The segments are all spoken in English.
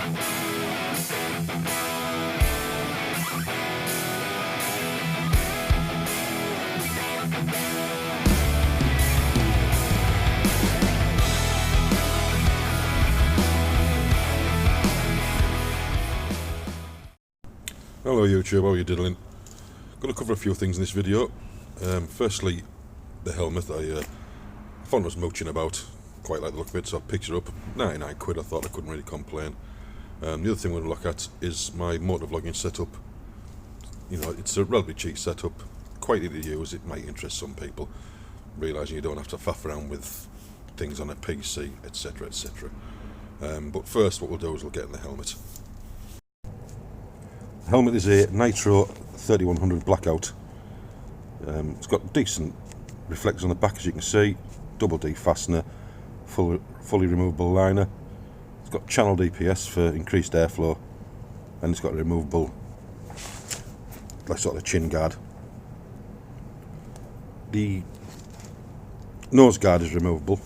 Hello YouTube, how are you diddling? Going to cover a few things in this video. Firstly, the helmet. I found I was mooching about, quite like the look of it, so I picked it up. 99 quid, I thought I couldn't really complain. The other thing we're going to look at is my motovlogging setup. You know, it's a relatively cheap setup, quite easy to use. It might interest some people, realising you don't have to faff around with things on a PC, etc, etc. But first what we'll do is we'll get in the helmet. The helmet is a Nitro 3100 Blackout. It's got decent reflectors on the back, as you can see, double D fastener, fully removable liner. It's got channel DPS for increased airflow, and it's got a removable, like, sort of chin guard. The nose guard is removable.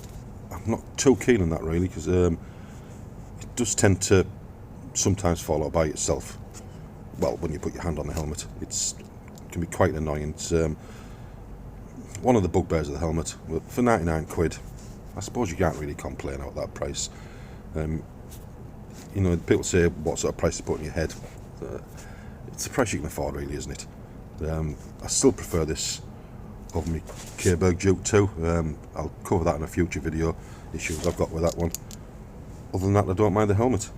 I'm not too keen on that really, because it does tend to sometimes fall out by itself. Well, when you put your hand on the helmet, it can be quite annoying. It's one of the bugbears of the helmet. For 99 quid, I suppose you can't really complain about that price. You know, people say what sort of price to put in your head. It's the price you can afford, really, isn't it? I still prefer this over my K-Berg Duke 2. I'll cover that in a future video, issues I've got with that one. Other than that, I don't mind the helmet.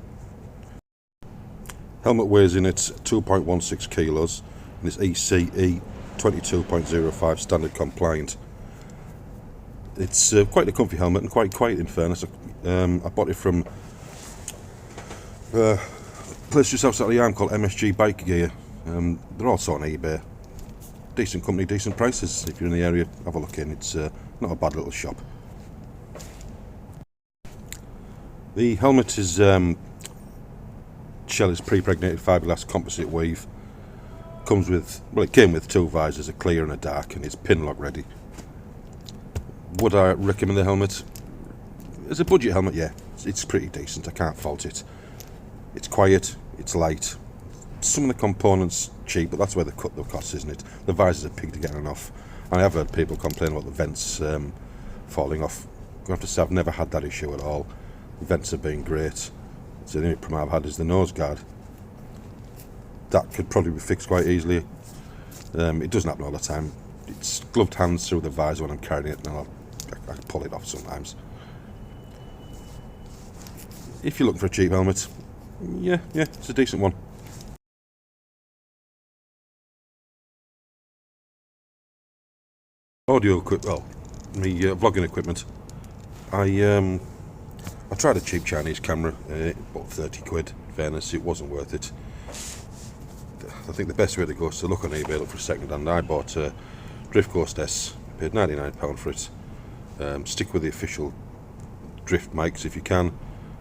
Helmet weighs in at 2.16 kilos and it's ECE 22.05 standard compliant. It's quite a comfy helmet and quite quiet, in fairness. I bought it from a place just outside the Yarm called MSG Bike Gear. They're also on eBay. Decent company, decent prices. If you're in the area, have a look in. It's not a bad little shop. The helmet is shell is pre-pregnated fiberglass composite weave. Comes with, well, it came with two visors, a clear and a dark, and it's pin lock ready. Would I recommend the helmet? As a budget helmet, yeah, it's pretty decent. I can't fault it. It's quiet, it's light. Some of the components cheap, but that's where they cut the costs, isn't it? The visors are pig to getting off. And I have heard people complain about the vents falling off. I have to say, I've never had that issue at all. The vents have been great. So the only problem I've had is the nose guard. That could probably be fixed quite easily. It doesn't happen all the time. It's gloved hands through the visor when I'm carrying it, and I pull it off sometimes. If you're looking for a cheap helmet, yeah, it's a decent one. Audio equipment, well, my vlogging equipment. I tried a cheap Chinese camera, bought 30 quid. In fairness, it wasn't worth it. I think the best way to go is to look on eBay, look for a second hand. I bought a Drift Ghost S, paid £99 for it. Stick with the official drift mics if you can,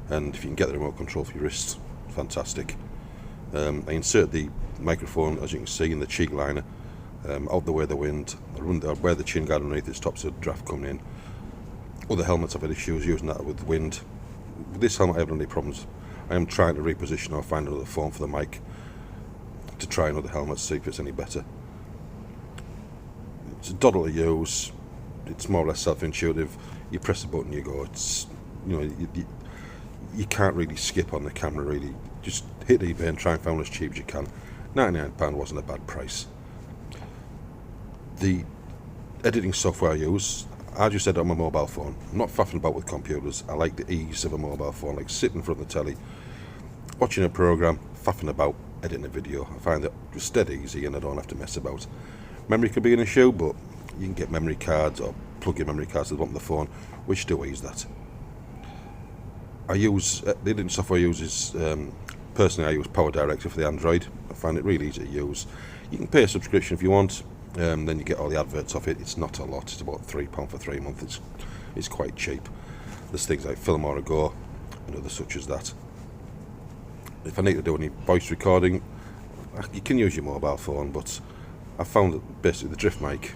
and if you can get the remote control for your wrist, fantastic. I insert the microphone, as you can see, in the cheek liner, out the way of the wind. I wear the chin guard underneath, it stops the draft coming in. Other helmets I've had issues using that with wind. With this helmet I haven't had any problems. I am trying to reposition or find another form for the mic to try another helmet to see if it's any better. It's a doddle to use. It's more or less self-intuitive. You press a button, you go. It's, you know, you can't really skip on the camera really. Just hit eBay and try and find as cheap as you can. £99 wasn't a bad price. The editing software I use, I just edit on my mobile phone. I'm not faffing about with computers. I like the ease of a mobile phone, like sitting in front of the telly, watching a program, faffing about, editing a video. I find that just dead easy and I don't have to mess about. Memory could be an issue, but you can get memory cards or plug in memory cards to the bottom of the phone, which do ease that. I use, the editing software I use is, personally I use Power Director for the Android. I find it really easy to use. You can pay a subscription if you want. Then you get all the adverts off it. It's not a lot. It's about £3 for 3 months. It's quite cheap. There's things like Film or a Go and others such as that. If I need to do any voice recording, you can use your mobile phone, but I found that basically the drift mic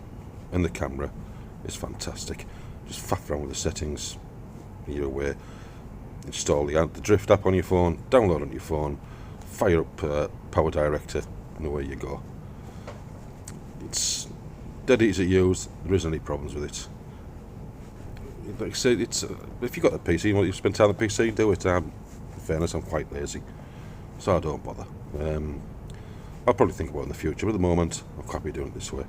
and the camera is fantastic. Just faff around with the settings, you're away. install the Drift app on your phone, download it on your phone, fire up Power Director, and away you go. It's dead easy to use. There isn't any problems with it. Like I said, it's if you've got a PC and want to spend time on the PC, do it. In fairness, I'm quite lazy, so I don't bother. I'll probably think about it in the future, but at the moment, I'm happy doing it this way.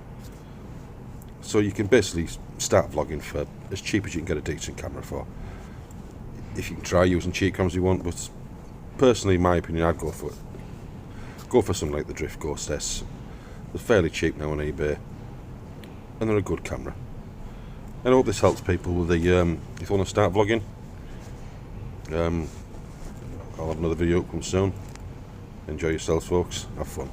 So you can basically start vlogging for as cheap as you can get a decent camera for. If you can try using cheap cameras you want, but personally, in my opinion, I'd go for something like the Drift Ghost S. They're fairly cheap now on eBay, and they're a good camera. And I hope this helps people with the if you want to start vlogging. I'll have another video up soon. Enjoy yourselves, folks. Have fun.